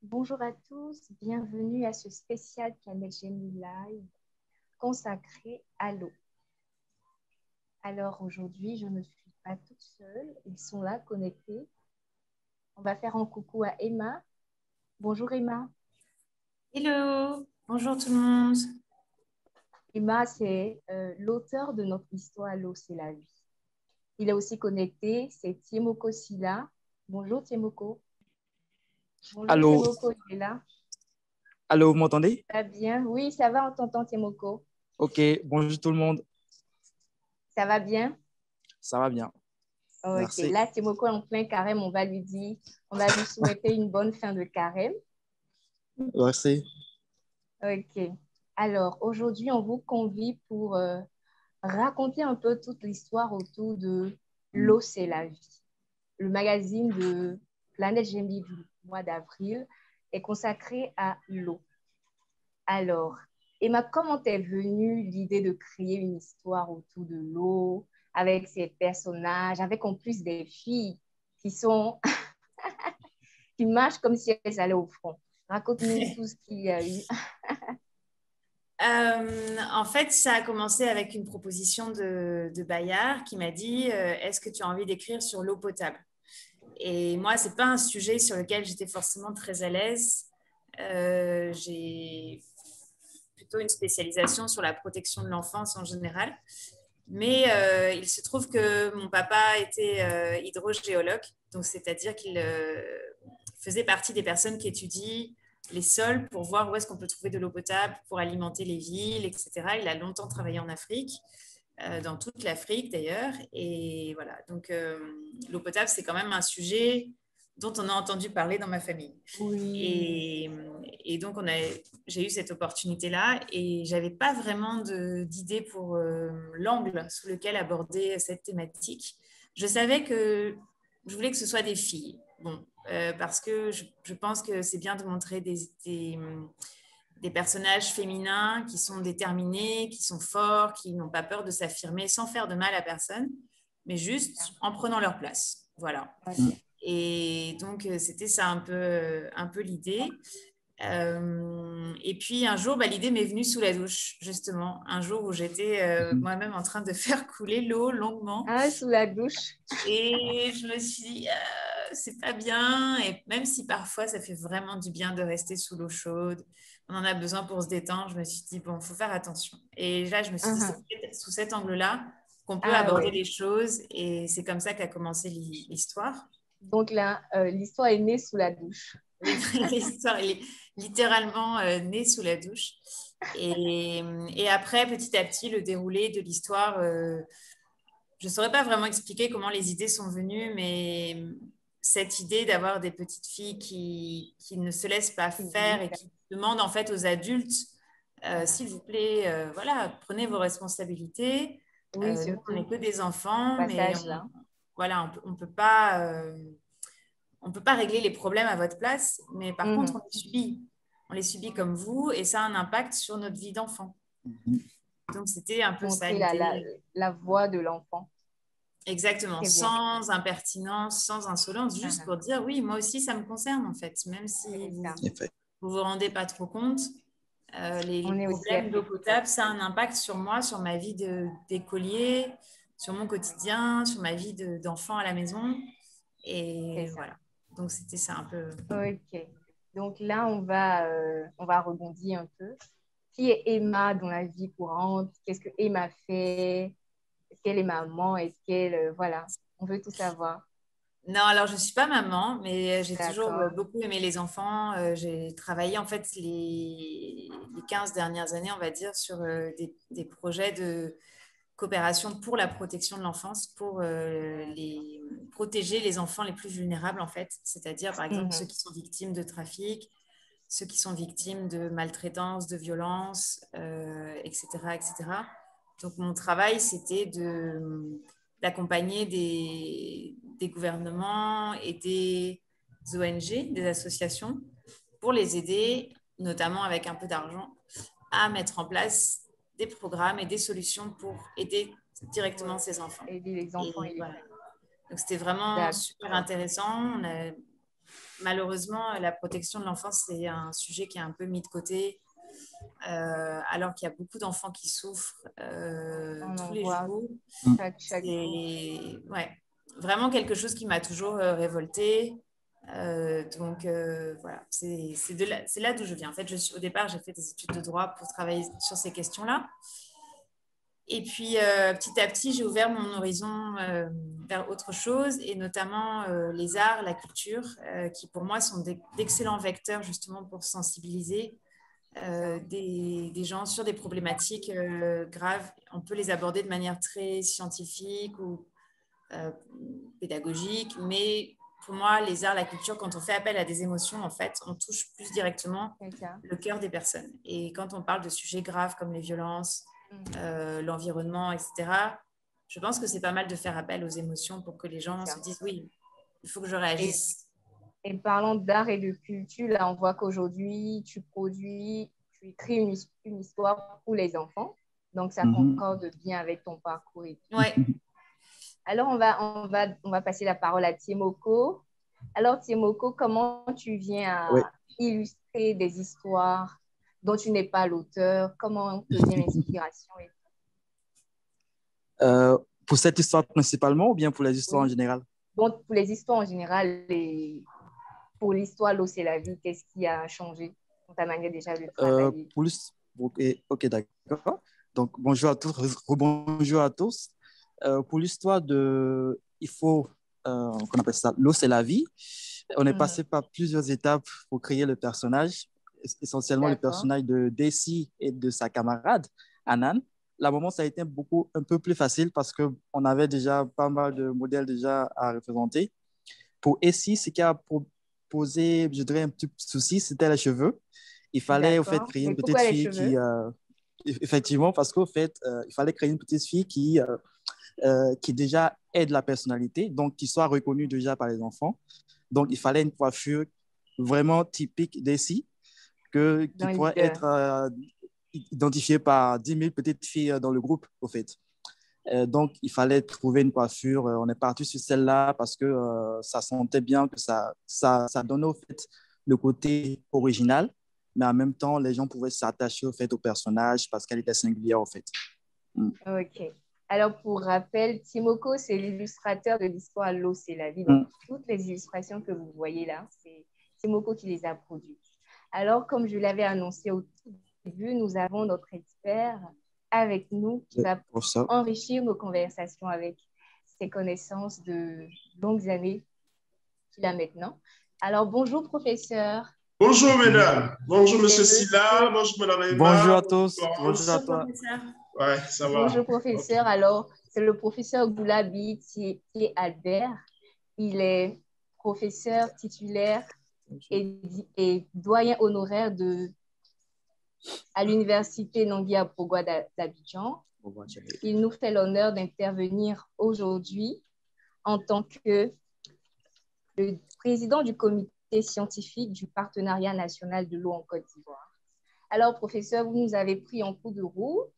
Bonjour à tous, bienvenue à ce spécial Camel Gemini Live consacré à l'eau. Alors aujourd'hui, je ne suis pas toute seule, ils sont là connectés. On va faire un coucou à Emma. Bonjour Emma. Hello, bonjour tout le monde. Emma, c'est l'auteur de notre histoire L'eau, c'est la vie. Il est aussi connecté, c'est Tiemoko Silla. Bonjour Tiemoko. Bonjour Allô, Tiemoko, il est là. allô, vous m'entendez? Ça va bien? Oui, ça va, on t'entend Tiemoko. Ok, bonjour tout le monde. Ça va bien? Ça va bien, Ok, merci. là, Timoko est en plein carême, on va lui souhaiter une bonne fin de carême. Merci. Ok, alors aujourd'hui, on vous convie pour raconter un peu toute l'histoire autour de L'eau, c'est la vie. Le magazine de Planète Gemini du mois d'avril est consacré à l'eau. Alors, Emma, comment t'es venue l'idée de créer une histoire autour de l'eau, avec ces personnages, avec en plus des filles qui sont qui marchent comme si elles allaient au front. Raconte-nous tout ce qu'il y a eu. En fait, ça a commencé avec une proposition de Bayard qui m'a dit est-ce que tu as envie d'écrire sur l'eau potable? Et moi, ce n'est pas un sujet sur lequel j'étais forcément très à l'aise. J'ai plutôt une spécialisation sur la protection de l'enfance en général. Mais il se trouve que mon papa était hydrogéologue, donc c'est-à-dire qu'il faisait partie des personnes qui étudient les sols pour voir où est-ce qu'on peut trouver de l'eau potable pour alimenter les villes, etc. Il a longtemps travaillé en Afrique, dans toute l'Afrique d'ailleurs. Et voilà, donc l'eau potable, c'est quand même un sujet dont on a entendu parler dans ma famille. Oui. Et donc, j'ai eu cette opportunité-là et je n'avais pas vraiment d'idée pour l'angle sous lequel aborder cette thématique. Je savais que je voulais que ce soit des filles. Bon, parce que je pense que c'est bien de montrer des personnages féminins qui sont déterminés, qui sont forts, qui n'ont pas peur de s'affirmer sans faire de mal à personne, mais juste en prenant leur place. Voilà. Ok. Et donc, c'était ça un peu l'idée. Et puis, un jour, l'idée m'est venue sous la douche, justement. Un jour où j'étais moi-même en train de faire couler l'eau longuement. Ah, sous la douche. Et je me suis dit, c'est pas bien. Et même si parfois, ça fait vraiment du bien de rester sous l'eau chaude, on en a besoin pour se détendre, je me suis dit, bon, il faut faire attention. Et là, je me suis dit, c'est Uh-huh. peut-être sous cet angle-là qu'on peut Ah aborder ouais. les choses. Et c'est comme ça qu'a commencé l'histoire. Donc là, l'histoire est née sous la douche. L'histoire, elle est littéralement née sous la douche. Et après, petit à petit, le déroulé de l'histoire, je ne saurais pas vraiment expliquer comment les idées sont venues, mais cette idée d'avoir des petites filles qui ne se laissent pas faire et Physique. qui demandent en fait aux adultes, Uh-huh. s'il vous plaît, voilà, prenez vos responsabilités. Oui, Nous, on n'est surtout que des ce enfants, mais passage-là. voilà, on peut pas, on peut pas régler les problèmes à votre place, mais par contre, Mhm. on les subit comme vous, et ça a un impact sur notre vie d'enfant. Donc, c'était un peu ça Montrer l'idée. la voix de l'enfant. Exactement, Très bien. sans impertinence, sans insolence, juste Uh-huh. pour dire oui, moi aussi, ça me concerne en fait, même si C'est vous ça. vous rendez pas trop compte. Les On est aussi problèmes d'eau affecté. potable, ça a un impact sur moi, sur ma vie d'écolier, sur mon quotidien, sur ma vie d'enfant à la maison. C'est Et ça. voilà. Donc, c'était ça un peu. Ok. Donc là, on va rebondir un peu. Qui est Emma dans la vie courante? Qu'est-ce que Emma fait? Est-ce qu'elle est maman? Est-ce qu'elle... voilà, on veut tout savoir. Non, alors je ne suis pas maman, mais j'ai toujours D'accord. beaucoup aimé les enfants. J'ai travaillé en fait les 15 dernières années, on va dire, sur des projets de coopération pour la protection de l'enfance, pour protéger les enfants les plus vulnérables en fait, c'est-à-dire par exemple ceux Mhm. qui sont victimes de trafic, ceux qui sont victimes de maltraitance, de violence, etc., etc. Donc mon travail, c'était d'accompagner des gouvernements et des ONG, des associations, pour les aider, notamment avec un peu d'argent, à mettre en place des programmes et des solutions pour aider directement Ouais. ces enfants. Aider les enfants Et et les voilà. familles. Donc c'était vraiment super D'accord. intéressant. malheureusement, la protection de l'enfance, c'est un sujet qui est un peu mis de côté, alors qu'il y a beaucoup d'enfants qui souffrent On tous en les voit jours. chaque jour. C'est vraiment quelque chose qui m'a toujours révoltée. Donc voilà, c'est là d'où je viens. En fait, au départ, j'ai fait des études de droit pour travailler sur ces questions-là. Et puis, petit à petit, j'ai ouvert mon horizon vers autre chose, et notamment les arts, la culture, qui pour moi sont d'excellents vecteurs justement pour sensibiliser des gens sur des problématiques graves. On peut les aborder de manière très scientifique ou pédagogique, mais pour moi, les arts, la culture, quand on fait appel à des émotions, en fait, on touche plus directement le cœur des personnes. Et quand on parle de sujets graves comme les violences, l'environnement, etc., je pense que c'est pas mal de faire appel aux émotions pour que les gens se disent oui, il faut que je réagisse. Et parlant d'art et de culture, là, on voit qu'aujourd'hui, tu écris une histoire pour les enfants. Donc, ça concorde bien avec ton parcours. Ouais. Alors, on va passer la parole à Tiemoko. Alors, Tiemoko, comment tu viens à illustrer des histoires dont tu n'es pas l'auteur? Comment te vient l'inspiration? Pour cette histoire principalement ou bien pour les histoires en général? Donc, pour les histoires en général et pour l'histoire L'eau, c'est la vie, qu'est-ce qui a changé dans ta manière déjà de travailler? Ok, d'accord. Donc, bonjour à tous, rebonjour à tous. Pour l'histoire de, il faut, qu'on appelle ça, L'eau, c'est la vie. On est passé par plusieurs étapes pour créer le personnage, essentiellement le personnage de Desi et de sa camarade, Anan. Là, moment, ça a été un peu plus facile parce qu'on avait déjà pas mal de modèles déjà à représenter. Pour Essie, ce qui a posé, je dirais, un petit souci, c'était les cheveux. Il fallait, au fait, créer une petite fille qui... effectivement, parce qu'au fait, il fallait créer une petite fille qui déjà ait de la personnalité, donc qui soit reconnue déjà par les enfants. Donc, il fallait une coiffure vraiment typique d'Essie, qui pourrait être identifiée par 10 000 petites filles dans le groupe, au fait. Donc, il fallait trouver une coiffure. On est parti sur celle-là parce que ça sentait bien que ça donnait, au fait, le côté original, mais en même temps, les gens pouvaient s'attacher, au fait, au personnage parce qu'elle était singulière, au fait. OK. Alors, pour rappel, Tiemoko, c'est l'illustrateur de l'histoire L'eau, c'est la vie. Donc, toutes les illustrations que vous voyez là, c'est Tiemoko qui les a produites. Alors, comme je l'avais annoncé au tout début, nous avons notre expert avec nous qui va enrichir nos conversations avec ses connaissances de longues années qu'il a maintenant. Alors, bonjour, professeur. Bonjour, mesdames. Bonjour, monsieur Silla. Bonjour, madame Emma. Bonjour à tous. Bonjour à toi. Ouais, ça va. Bonjour, professeur. Okay. Alors, c'est le professeur Goulabi Albert. Il est professeur titulaire et doyen honoraire à l'université Nangui Apogua d'Abidjan. Il nous fait l'honneur d'intervenir aujourd'hui en tant que le président du comité scientifique du Partenariat national de l'eau en Côte d'Ivoire. Alors, professeur, vous nous avez pris en cours de route.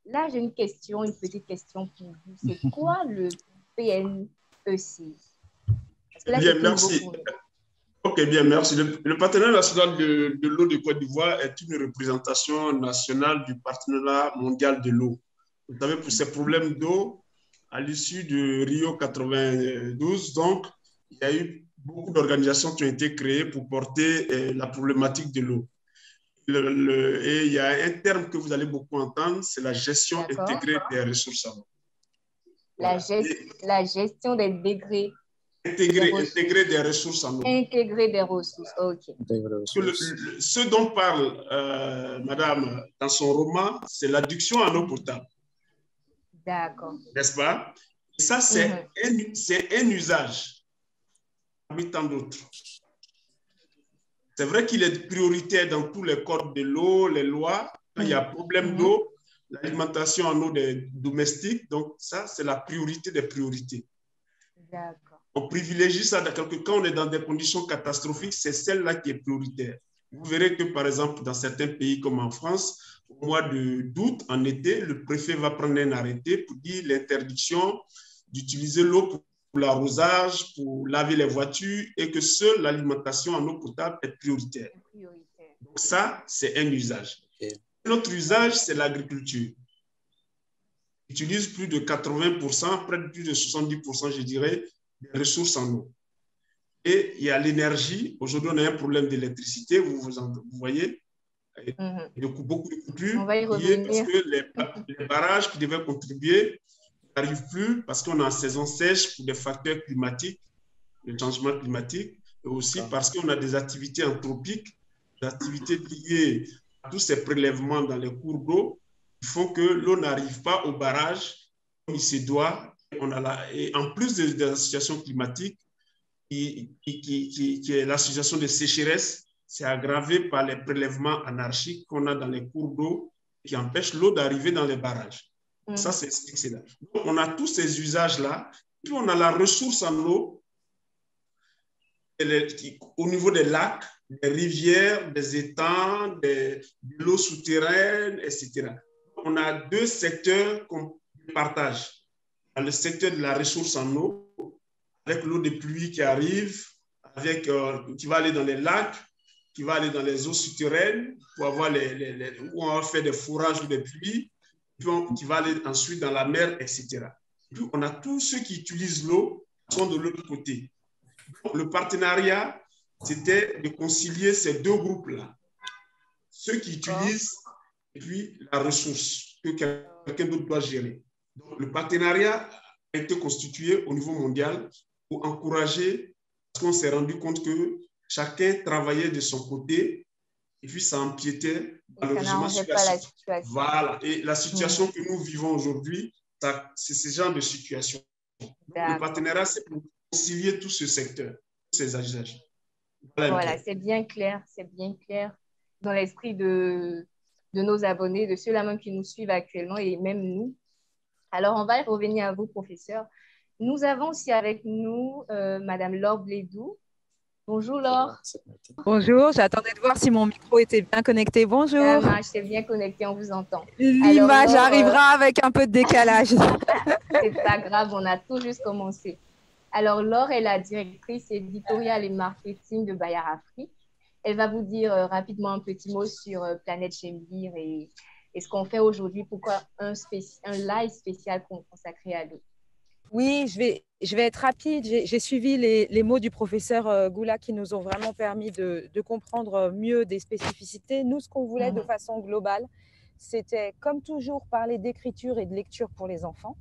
Là, j'ai une petite question pour vous. C'est quoi le PNEC? Là, bien, merci. Ok, bien, merci. Le Partenariat national de l'eau de Côte d'Ivoire est une représentation nationale du Partenariat mondial de l'eau. Vous savez, pour ces problèmes d'eau, à l'issue de Rio 92, donc, il y a eu beaucoup d'organisations qui ont été créées pour porter la problématique de l'eau. Et il y a un terme que vous allez beaucoup entendre, c'est la gestion intégrée des ressources en eau. La gestion des degrés. Intégrer des ressources en eau. Intégrer des ressources, ok. Ce dont parle madame dans son roman, c'est l'adduction en eau potable. D'accord. N'est-ce pas? Et ça, c'est un usage parmi tant d'autres. C'est vrai qu'il est prioritaire dans tous les codes de l'eau, les lois. Quand il y a problème d'eau, l'alimentation en eau des domestiques, donc ça, c'est la priorité des priorités. D'accord. On privilégie ça quand on est dans des conditions catastrophiques, c'est celle-là qui est prioritaire. Vous verrez que, par exemple, dans certains pays comme en France, au mois d'août, en été, le préfet va prendre un arrêté pour dire l'interdiction d'utiliser l'eau pour pour l'arrosage, pour laver les voitures, et que seule l'alimentation en eau potable est prioritaire. Donc ça, c'est un usage. Un autre usage, c'est l'agriculture. On utilise plus de 80%, près de plus de 70%, je dirais, des ressources en eau. Et il y a l'énergie. Aujourd'hui, on a un problème d'électricité, vous voyez. Beaucoup de coupures. On va y revenir. Parce que les barrages qui devaient contribuer n'arrivent plus parce qu'on est en saison sèche pour des facteurs climatiques, le changement climatique, et aussi parce qu'on a des activités anthropiques, des activités liées à tous ces prélèvements dans les cours d'eau qui font que l'eau n'arrive pas au barrage comme il se doit. Et en plus de la situation climatique, qui est la situation de sécheresse, c'est aggravé par les prélèvements anarchiques qu'on a dans les cours d'eau qui empêchent l'eau d'arriver dans les barrages. Ça, c'est excellent. Donc, on a tous ces usages-là. Puis, on a la ressource en eau au niveau des lacs, des rivières, des étangs, de l'eau souterraine, etc. On a deux secteurs qu'on partage. Dans le secteur de la ressource en eau, avec l'eau de pluie qui arrive, qui va aller dans les lacs, qui va aller dans les eaux souterraines pour avoir où on va faire des fourrages ou des puits, puis qui va aller ensuite dans la mer, etc. Puis on a tous ceux qui utilisent l'eau qui sont de l'autre côté. Donc, le partenariat, c'était de concilier ces deux groupes-là. Ceux qui utilisent et puis la ressource que quelqu'un d'autre doit gérer. Donc, le partenariat a été constitué au niveau mondial pour encourager, parce qu'on s'est rendu compte que chacun travaillait de son côté et puis ça empiétait malheureusement sur la situation. Voilà. Et la situation que nous vivons aujourd'hui, c'est ce genre de situation. Donc, le partenariat, c'est pour concilier tout ce secteur, tous ces usages. Voilà, c'est bien clair dans l'esprit de nos abonnés, de ceux-là même qui nous suivent actuellement et même nous. Alors, on va revenir à vous, professeur. Nous avons aussi avec nous Madame Laure Blédou. Bonjour Laure. Bonjour, j'attendais de voir si mon micro était bien connecté. Bonjour. Ça marche, c'est bien connecté, on vous entend. L'image arrivera avec un peu de décalage. C'est pas grave, on a tout juste commencé. Alors Laure est la directrice éditoriale et marketing de Bayard Afrique. Elle va vous dire rapidement un petit mot sur Planète Chembire et ce qu'on fait aujourd'hui, pourquoi un live spécial consacré à l'eau. Oui, je vais être rapide. J'ai suivi les mots du professeur Goula qui nous ont vraiment permis de comprendre mieux des spécificités. Nous, ce qu'on voulait de façon globale, c'était comme toujours parler d'écriture et de lecture pour les enfants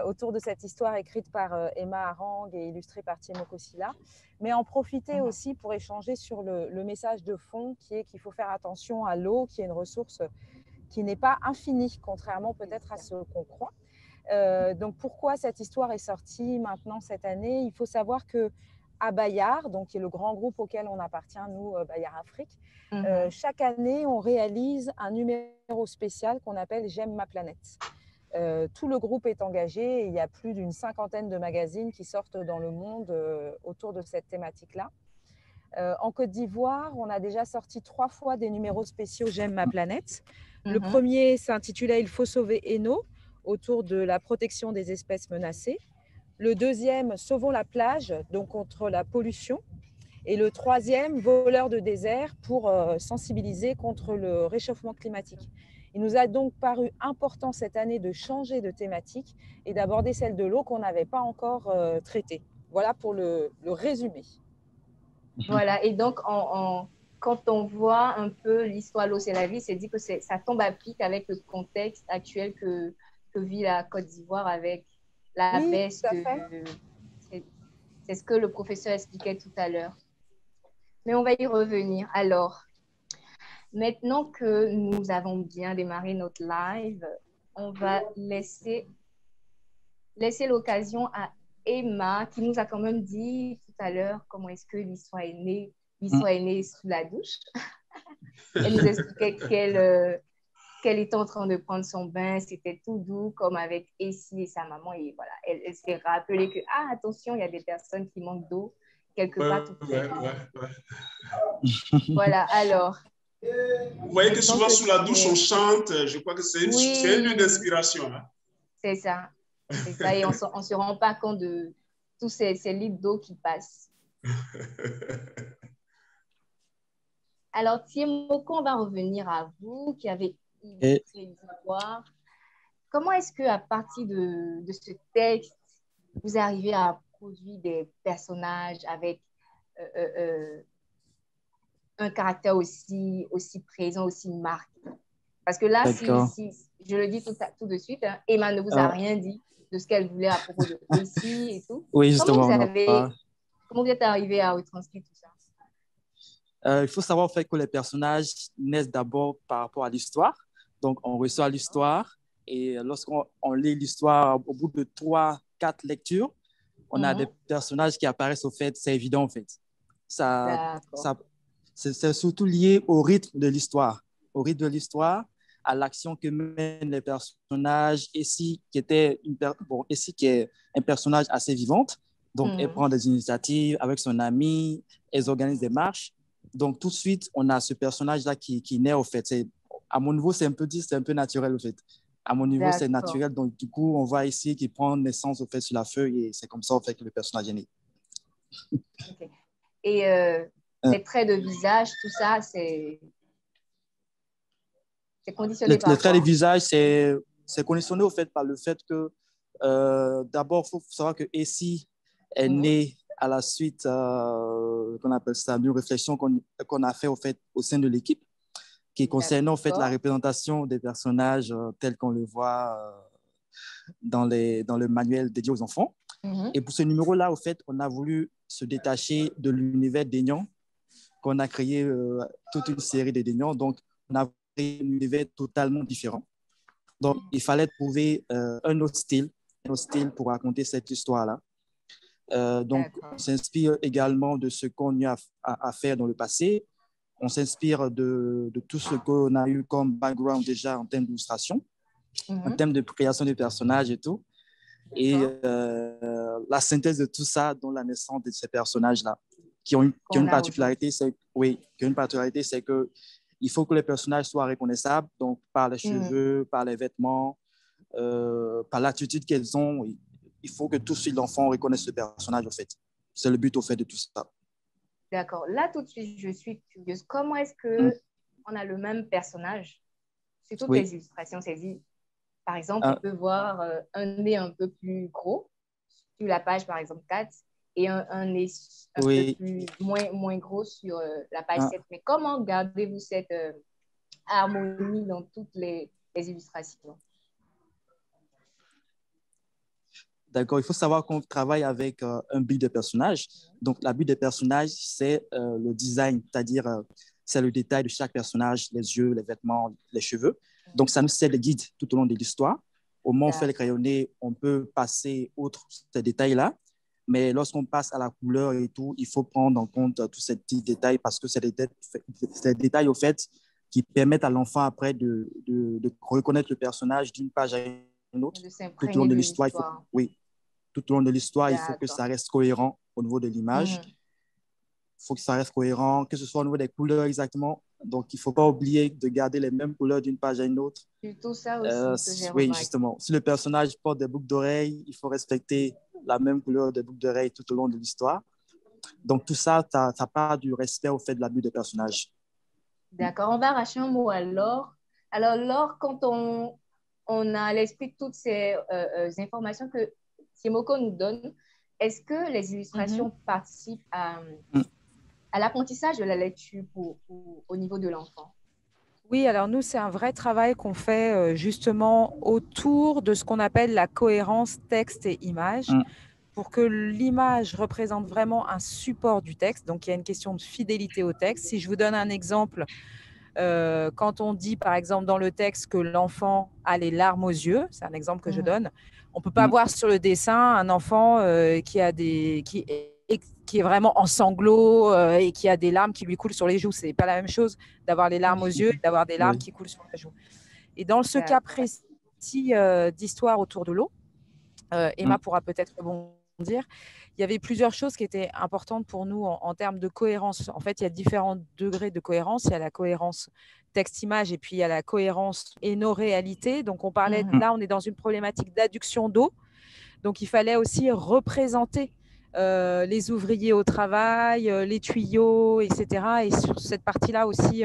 autour de cette histoire écrite par Emma Arang et illustrée par Thiemo Kosila, mais en profiter aussi pour échanger sur le message de fond qui est qu'il faut faire attention à l'eau, qui est une ressource qui n'est pas infinie, contrairement peut-être à ce qu'on croit. Donc, pourquoi cette histoire est sortie maintenant cette année? Il faut savoir qu'à Bayard, donc, qui est le grand groupe auquel on appartient, nous, Bayard Afrique, chaque année, on réalise un numéro spécial qu'on appelle « J'aime ma planète ». Tout le groupe est engagé et il y a plus d'une 50aine de magazines qui sortent dans le monde autour de cette thématique-là. En Côte d'Ivoire, on a déjà sorti 3 fois des numéros spéciaux « J'aime ma planète ». Le premier s'intitulait « Il faut sauver Eno » autour de la protection des espèces menacées. Le deuxième, Sauvons la plage, donc contre la pollution. Et le troisième, Voleurs de désert, pour sensibiliser contre le réchauffement climatique. Il nous a donc paru important cette année de changer de thématique et d'aborder celle de l'eau qu'on n'avait pas encore traitée. Voilà pour le résumé. Voilà, et donc quand on voit un peu l'histoire de l'eau, c'est la vie, c'est dit que ça tombe à pic avec le contexte actuel que vit la Côte d'Ivoire avec la baisse de... C'est ce que le professeur expliquait tout à l'heure. Mais on va y revenir. Alors, maintenant que nous avons bien démarré notre live, on va laisser l'occasion à Emma, qui nous a quand même dit tout à l'heure comment est-ce que l'histoire est née. L'histoire est née sous la douche. Elle nous expliquait qu'elle était en train de prendre son bain, c'était tout doux, comme avec Essie et sa maman. Et voilà, elle s'est rappelée que, attention, il y a des personnes qui manquent d'eau quelque part. Voilà, alors. Vous voyez que souvent, sous la douche, on chante. Je crois que c'est une lieu d'inspiration. Hein. C'est ça. Et on ne se rend pas compte de tous ces litres d'eau qui passent. Alors, Thiemoko, on va revenir à vous qui avez illustré l'histoire. Comment est-ce qu'à partir de ce texte, vous arrivez à produire des personnages avec un caractère aussi présent, aussi marqué? Parce que là, si je le dis tout de suite, hein, Emma ne vous a rien dit de ce qu'elle voulait à propos de Essie et tout. Oui, justement. Comment vous êtes arrivé à retranscrire tout ça? Il faut savoir en fait que les personnages naissent d'abord par rapport à l'histoire. Donc, on reçoit l'histoire et lorsqu'on lit l'histoire, au bout de 3-4 lectures, on a des personnages qui apparaissent au fait, c'est évident en fait. C'est surtout lié au rythme de l'histoire. Au rythme de l'histoire, à l'action que mènent les personnages. Essie qui est un personnage assez vivante. Donc, elle prend des initiatives avec son ami, elle organise des marches. Donc, tout de suite, on a ce personnage-là qui naît, au fait. À mon niveau, c'est un peu naturel, au fait. À mon niveau, c'est naturel. Donc, du coup, on voit ici qu'il prend naissance, au fait, sur la feuille et c'est comme ça, au fait, que le personnage est né. Okay. Et les traits de visage, tout ça, c'est conditionné par les traits de visage, c'est conditionné, au fait, par le fait que, d'abord, il faut savoir que Essie est née à la suite, qu'on appelle ça, d'une réflexion qu'on a fait, au fait, au sein de l'équipe, qui concernait, en fait, la représentation des personnages tels qu'on le voit dans le manuel dédié aux enfants. Et pour ce numéro-là, au fait, on a voulu se détacher de l'univers d'Aignan, qu'on a créé toute une série de d'Aignan. Donc, on a créé un univers totalement différent. Donc, il fallait trouver un autre style pour raconter cette histoire-là. Donc, on s'inspire également de ce qu'on a à faire dans le passé. On s'inspire de tout ce qu'on a eu comme background déjà en termes d'illustration, en termes de création des personnages et tout. Et la synthèse de tout ça dans la naissance de ces personnages-là, qui ont une particularité, c'est qu'il faut que les personnages soient reconnaissables, donc par les cheveux, par les vêtements, par l'attitude qu'elles ont. Il faut que tout de suite l'enfant reconnaisse ce personnage, au fait. C'est le but, au fait, de tout ça. D'accord. Là, tout de suite, je suis curieuse. Comment est-ce qu'on a le même personnage sur toutes les illustrations saisies? Par exemple, on peut voir un nez un peu plus gros sur la page, par exemple, 4, et un nez un peu plus, moins gros sur la page 7. Mais comment gardez-vous cette harmonie dans toutes les illustrations? D'accord, il faut savoir qu'on travaille avec un but de personnage. Donc, la but des personnages, c'est le design, c'est-à-dire c'est le détail de chaque personnage, les yeux, les vêtements, les cheveux. Donc, ça nous sert de guide tout au long de l'histoire. Au moment où on fait le crayonné, on peut passer outre ces détails-là. Mais lorsqu'on passe à la couleur et tout, il faut prendre en compte tous ces petits détails parce que c'est des détails, au fait, qui permettent à l'enfant après de reconnaître le personnage d'une page à une autre. Tout au long de l'histoire, tout au long de l'histoire, il faut que ça reste cohérent au niveau de l'image. Il faut que ça reste cohérent, que ce soit au niveau des couleurs exactement. Donc, il ne faut pas oublier de garder les mêmes couleurs d'une page à une autre. C'est tout ça aussi que j'ai remarqué. Oui, justement. Si le personnage porte des boucles d'oreilles, il faut respecter la même couleur des boucles d'oreilles tout au long de l'histoire. Donc, tout ça, ça part du respect au fait de l'abus des personnages. D'accord. On va arracher un mot à Laure. Alors, Laure, quand on a à l'esprit toutes ces informations que Thiemoko nous donne, est-ce que les illustrations participent à l'apprentissage de la lecture au niveau de l'enfant? Oui, alors nous, c'est un vrai travail qu'on fait justement autour de ce qu'on appelle la cohérence texte et image, pour que l'image représente vraiment un support du texte. Donc, il y a une question de fidélité au texte. Si je vous donne un exemple, quand on dit, par exemple, dans le texte que l'enfant a les larmes aux yeux, c'est un exemple que je donne, on ne peut pas voir sur le dessin un enfant qui est vraiment en sanglots et qui a des larmes qui lui coulent sur les joues. Ce n'est pas la même chose d'avoir les larmes aux yeux et d'avoir des larmes qui coulent sur la joue. Et dans ce cas précis d'histoire autour de l'eau, Emma pourra peut-être rebondir, il y avait plusieurs choses qui étaient importantes pour nous en termes de cohérence. En fait, il y a différents degrés de cohérence. Il y a la cohérence texte-image et puis il y a la cohérence éno-réalité. Donc, on parlait, là, on est dans une problématique d'adduction d'eau. Donc, il fallait aussi représenter les ouvriers au travail, les tuyaux, etc. Et sur cette partie-là aussi,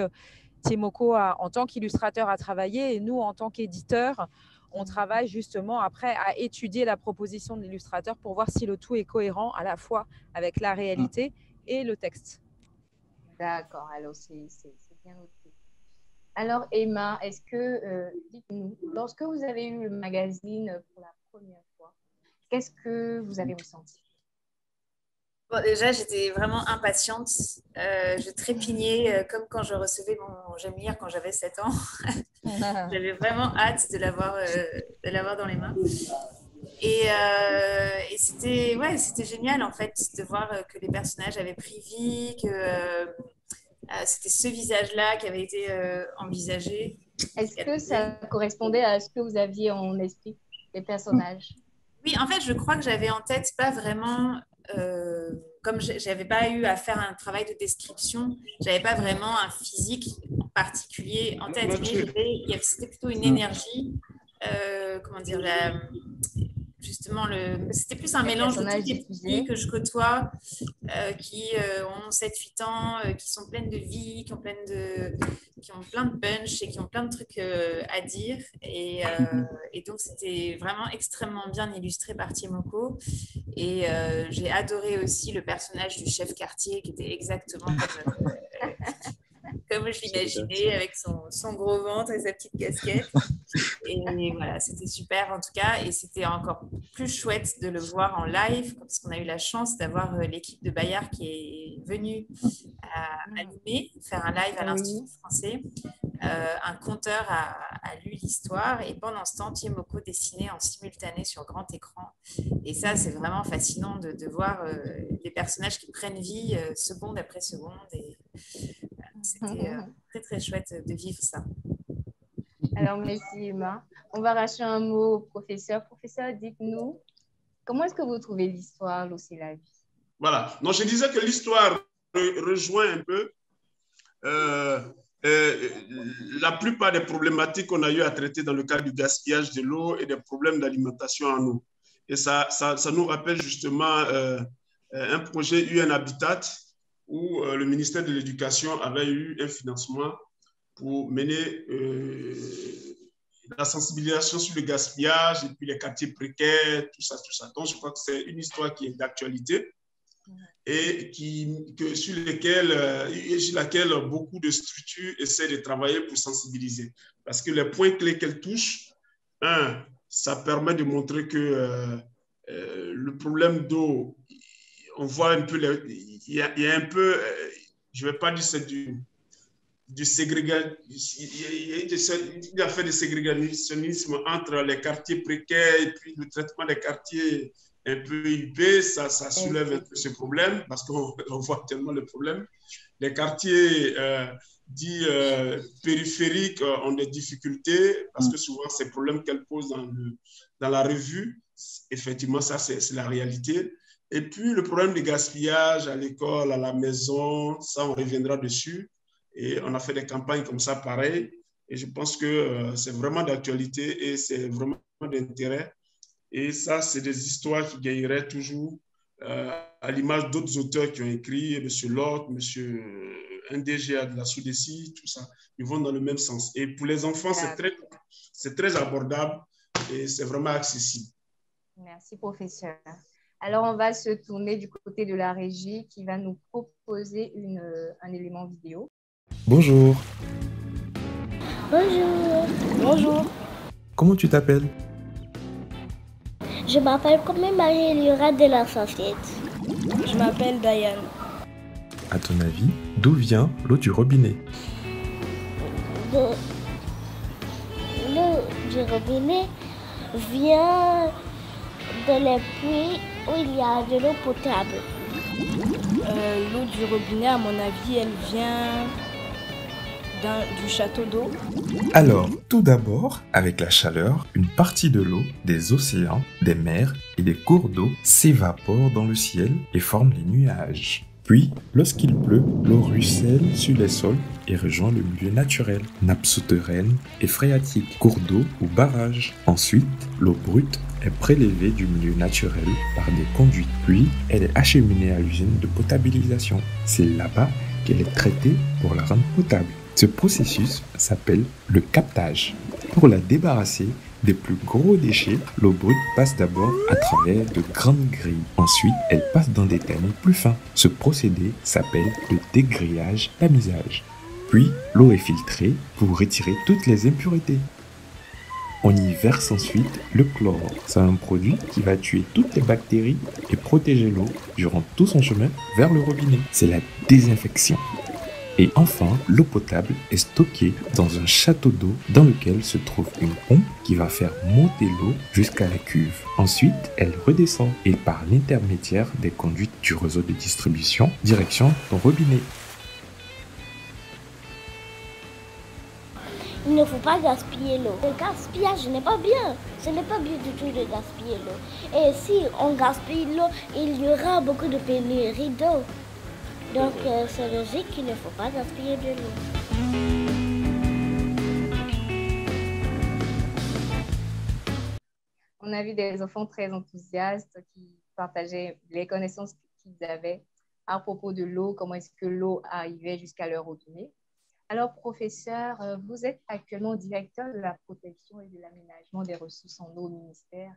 Tiemoko, en tant qu'illustrateur, a travaillé. Et nous, en tant qu'éditeurs, on travaille justement après à étudier la proposition de l'illustrateur pour voir si le tout est cohérent à la fois avec la réalité et le texte. D'accord, alors c'est bien noté. Alors Emma, est-ce que, dites-nous, lorsque vous avez eu le magazine pour la première fois, qu'est-ce que vous avez ressenti? Bon, déjà, j'étais vraiment impatiente. Je trépignais comme quand je recevais mon J'aime lire quand j'avais 7 ans. J'avais vraiment hâte de l'avoir dans les mains. Et c'était génial en fait de voir que les personnages avaient pris vie, que c'était ce visage-là qui avait été envisagé. Est-ce que ça correspondait à ce que vous aviez en esprit, les personnages? Oui, en fait, je crois que j'avais en tête pas vraiment, comme je n'avais pas eu à faire un travail de description, je n'avais pas vraiment un physique particulier en tête, mais c'était plutôt une énergie, comment dire, justement, c'était plus un mélange de toutes les petites filles que je côtoie, qui ont 7-8 ans, qui sont pleines de vie, qui ont plein de punch et qui ont plein de trucs à dire. Et donc, c'était vraiment extrêmement bien illustré par Tiemoko. Et j'ai adoré aussi le personnage du chef quartier, qui était exactement comme je l'imaginais, avec son gros ventre et sa petite casquette. Et voilà, c'était super en tout cas. Et c'était encore plus chouette de le voir en live, parce qu'on a eu la chance d'avoir l'équipe de Bayard qui est venue à Limay, faire un live à l'Institut français. Un conteur a lu l'histoire et pendant ce temps, Tiemoko dessinait en simultané sur grand écran. Et ça, c'est vraiment fascinant de voir les personnages qui prennent vie seconde après seconde. Et c'était très, très chouette de vivre ça. Alors, merci Emma. On va racheter un mot au professeur. Professeur, dites-nous, comment est-ce que vous trouvez l'histoire, L'eau, c'est la vie? Voilà. Donc, je disais que l'histoire rejoint un peu la plupart des problématiques qu'on a eu à traiter dans le cadre du gaspillage de l'eau et des problèmes d'alimentation en eau. Et ça nous rappelle justement un projet UN Habitat où le ministère de l'Éducation avait eu un financement pour mener la sensibilisation sur le gaspillage et puis les quartiers précaires, tout ça. Donc, je crois que c'est une histoire qui est d'actualité et sur laquelle beaucoup de structures essaient de travailler pour sensibiliser. Parce que les points clés qu'elle touche, ça permet de montrer que le problème d'eau, on voit un peu, il y a un peu, je ne vais pas dire c'est du ségrégationnisme, il y a fait du ségrégationnisme entre les quartiers précaires et puis le traitement des quartiers un peu huppés, ça soulève un peu ce problème parce qu'on voit tellement le problème. Les quartiers dits périphériques ont des difficultés parce que souvent ces problèmes qu'elles posent dans la revue, effectivement, ça c'est la réalité. Et puis le problème du gaspillage à l'école, à la maison, ça on reviendra dessus. Et on a fait des campagnes comme ça, pareil. Et je pense que c'est vraiment d'actualité et c'est vraiment d'intérêt. Et ça, c'est des histoires qui gagneraient toujours à l'image d'autres auteurs qui ont écrit, M. Locke, M. NDGA de la Soudécie, tout ça. Ils vont dans le même sens. Et pour les enfants, c'est très abordable et c'est vraiment accessible. Merci, professeur. Alors, on va se tourner du côté de la régie qui va nous proposer un élément vidéo. Bonjour. Bonjour. Bonjour. Comment tu t'appelles? Je m'appelle comme Marie-Laura de la Fafette. Je m'appelle Diane. À ton avis, d'où vient l'eau du robinet? L'eau du robinet vient de les puits où il y a de l'eau potable. L'eau du robinet, à mon avis, elle vient du château d'eau. Alors, tout d'abord, avec la chaleur, une partie de l'eau des océans, des mers et des cours d'eau s'évapore dans le ciel et forme les nuages. Puis, lorsqu'il pleut, l'eau ruisselle sur les sols et rejoint le milieu naturel, nappes souterraines et phréatiques, cours d'eau ou barrages. Ensuite, l'eau brute est prélevée du milieu naturel par des conduites, puis elle est acheminée à l'usine de potabilisation. C'est là-bas qu'elle est traitée pour la rendre potable. Ce processus s'appelle le captage. Pour la débarrasser des plus gros déchets, l'eau brute passe d'abord à travers de grandes grilles. Ensuite, elle passe dans des tamis plus fins. Ce procédé s'appelle le dégrillage-tamisage. Puis, l'eau est filtrée pour retirer toutes les impuretés. On y verse ensuite le chlore. C'est un produit qui va tuer toutes les bactéries et protéger l'eau durant tout son chemin vers le robinet. C'est la désinfection. Et enfin, l'eau potable est stockée dans un château d'eau dans lequel se trouve une pompe qui va faire monter l'eau jusqu'à la cuve. Ensuite, elle redescend et par l'intermédiaire des conduites du réseau de distribution, direction ton robinet. Il ne faut pas gaspiller l'eau. Le gaspillage n'est pas bien. Ce n'est pas bien du tout de gaspiller l'eau. Et si on gaspille l'eau, il y aura beaucoup de pénurie d'eau. Donc, c'est logique qu'il ne faut pas gaspiller de l'eau. On a vu des enfants très enthousiastes qui partageaient les connaissances qu'ils avaient à propos de l'eau, comment est-ce que l'eau arrivait jusqu'à leur robinet. Alors, professeur, vous êtes actuellement directeur de la protection et de l'aménagement des ressources en eau au ministère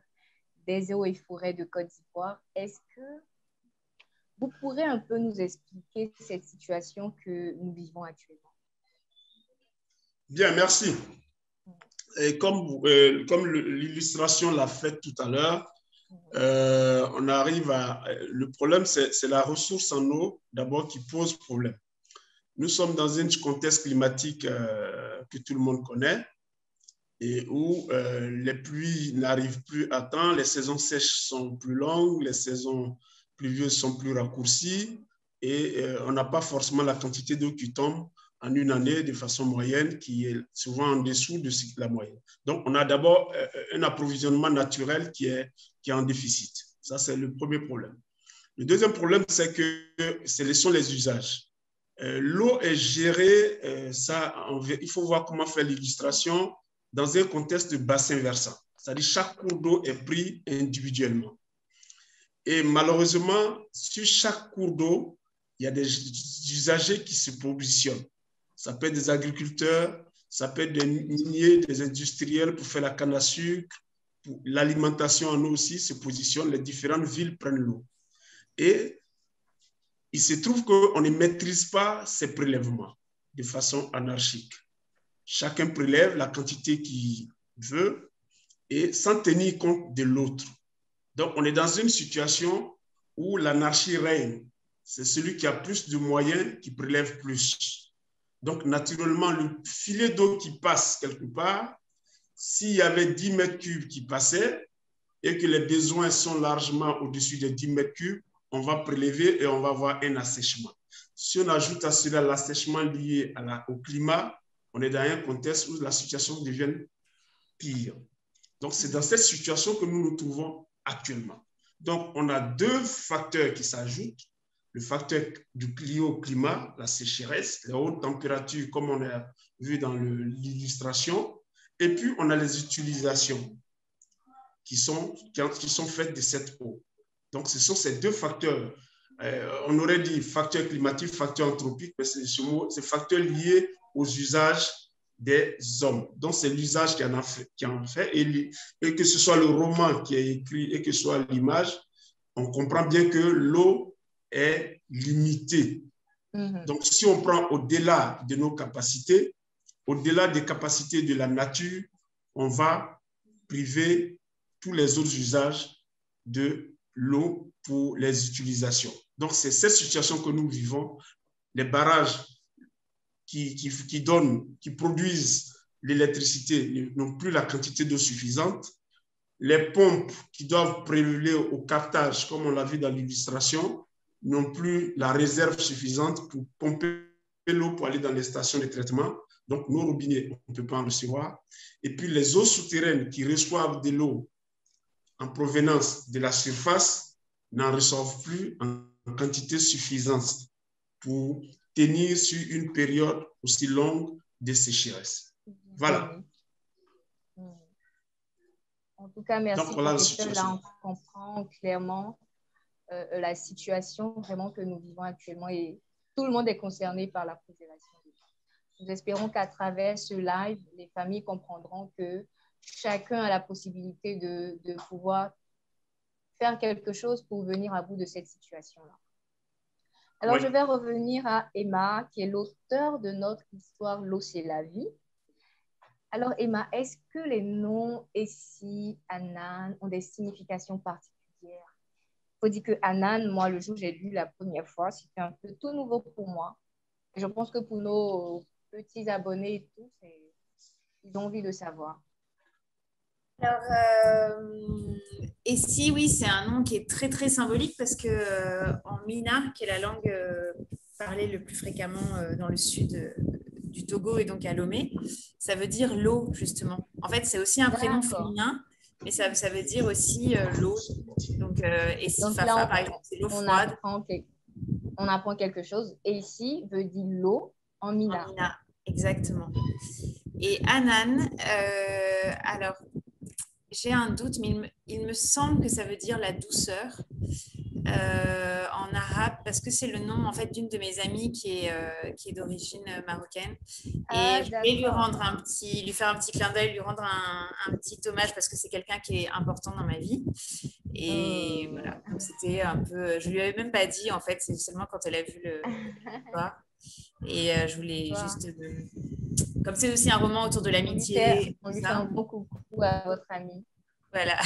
des Eaux et Forêts de Côte d'Ivoire. Est-ce que vous pourrez un peu nous expliquer cette situation que nous vivons actuellement? Bien, merci. Et comme l'illustration l'a fait tout à l'heure, on arrive à... Le problème, c'est la ressource en eau, d'abord, qui pose problème. Nous sommes dans un contexte climatique que tout le monde connaît et où les pluies n'arrivent plus à temps, les saisons sèches sont plus longues, les saisons pluvieuses sont plus raccourcies et on n'a pas forcément la quantité d'eau qui tombe en une année de façon moyenne qui est souvent en dessous de la moyenne. Donc, on a d'abord un approvisionnement naturel qui est en déficit. Ça, c'est le premier problème. Le deuxième problème, c'est que ce sont les usages. L'eau est gérée, il faut voir comment faire l'illustration dans un contexte de bassin versant. C'est-à-dire chaque cours d'eau est pris individuellement. Et malheureusement, sur chaque cours d'eau, il y a des usagers qui se positionnent. Ça peut être des agriculteurs, ça peut être des miniers, des industriels pour faire la canne à sucre. L'alimentation en eau aussi se positionne. Les différentes villes prennent l'eau. Et il se trouve qu'on ne maîtrise pas ces prélèvements de façon anarchique. Chacun prélève la quantité qu'il veut et sans tenir compte de l'autre. Donc, on est dans une situation où l'anarchie règne. C'est celui qui a plus de moyens qui prélève plus. Donc, naturellement, le filet d'eau qui passe quelque part, s'il y avait 10 mètres cubes qui passaient et que les besoins sont largement au-dessus des 10 mètres cubes, on va prélever et on va avoir un assèchement. Si on ajoute à cela l'assèchement lié au climat, on est dans un contexte où la situation devient pire. Donc, c'est dans cette situation que nous nous trouvons actuellement. Donc, on a deux facteurs qui s'ajoutent. Le facteur lié au climat, la sécheresse, les hautes températures, comme on a vu dans l'illustration. Et puis, on a les utilisations qui sont faites de cette eau. Donc, ce sont ces deux facteurs. On aurait dit facteur climatique, facteur anthropique, mais c'est ces facteurs liés aux usages des hommes. Donc, c'est l'usage qui en fait. Et que ce soit le roman qui est écrit et que ce soit l'image, on comprend bien que l'eau est limitée. Donc, si on prend au-delà de nos capacités, au-delà des capacités de la nature, on va priver tous les autres usages de l'eau pour les utilisations. Donc, c'est cette situation que nous vivons. Les barrages qui produisent l'électricité n'ont plus la quantité d'eau suffisante. Les pompes qui doivent prélever au captage, comme on l'a vu dans l'illustration, n'ont plus la réserve suffisante pour pomper l'eau pour aller dans les stations de traitement. Donc, nos robinets, on ne peut pas en recevoir. Et puis, les eaux souterraines qui reçoivent de l'eau en provenance de la surface n'en reçoivent plus en quantité suffisante pour tenir sur une période aussi longue de sécheresse. Voilà. En tout cas, merci Donc, voilà professeur. Là, on comprend clairement la situation vraiment que nous vivons actuellement et tout le monde est concerné par la préservation des gens. Nous espérons qu'à travers ce live, les familles comprendront que chacun a la possibilité de pouvoir faire quelque chose pour venir à bout de cette situation-là. Alors, oui. Je vais revenir à Emma, qui est l'auteure de notre histoire L'eau, c'est la vie. Alors, Emma, est-ce que les noms Essie, Anan ont des significations particulières? Il faut dire que Anan, moi, le jour où j'ai lu la première fois, c'était un peu tout nouveau pour moi. Et je pense que pour nos petits abonnés et tout, ils ont envie de savoir. Alors, Essie, oui, c'est un nom qui est très, très symbolique parce que en Mina, qui est la langue parlée le plus fréquemment dans le sud du Togo et donc à Lomé, ça veut dire l'eau, justement. En fait, c'est aussi un prénom féminin, mais ça veut dire aussi l'eau. Donc, Essie donc Fafa, là, par exemple, c'est l'eau froide. On apprend quelque chose. Et ici, veut dire l'eau en Mina. En Mina, exactement. Et Anan, alors, j'ai un doute, mais il me semble que ça veut dire la douceur en arabe, parce que c'est le nom en fait d'une de mes amies qui est d'origine marocaine. Et je vais lui faire un petit clin d'œil, lui rendre un petit hommage parce que c'est quelqu'un qui est important dans ma vie. Et voilà, donc c'était un peu. Je lui avais même pas dit en fait, c'est seulement quand elle a vu le et je voulais juste. Comme c'est aussi un roman autour de l'amitié. On lui fait un bon coucou à votre amie. Voilà,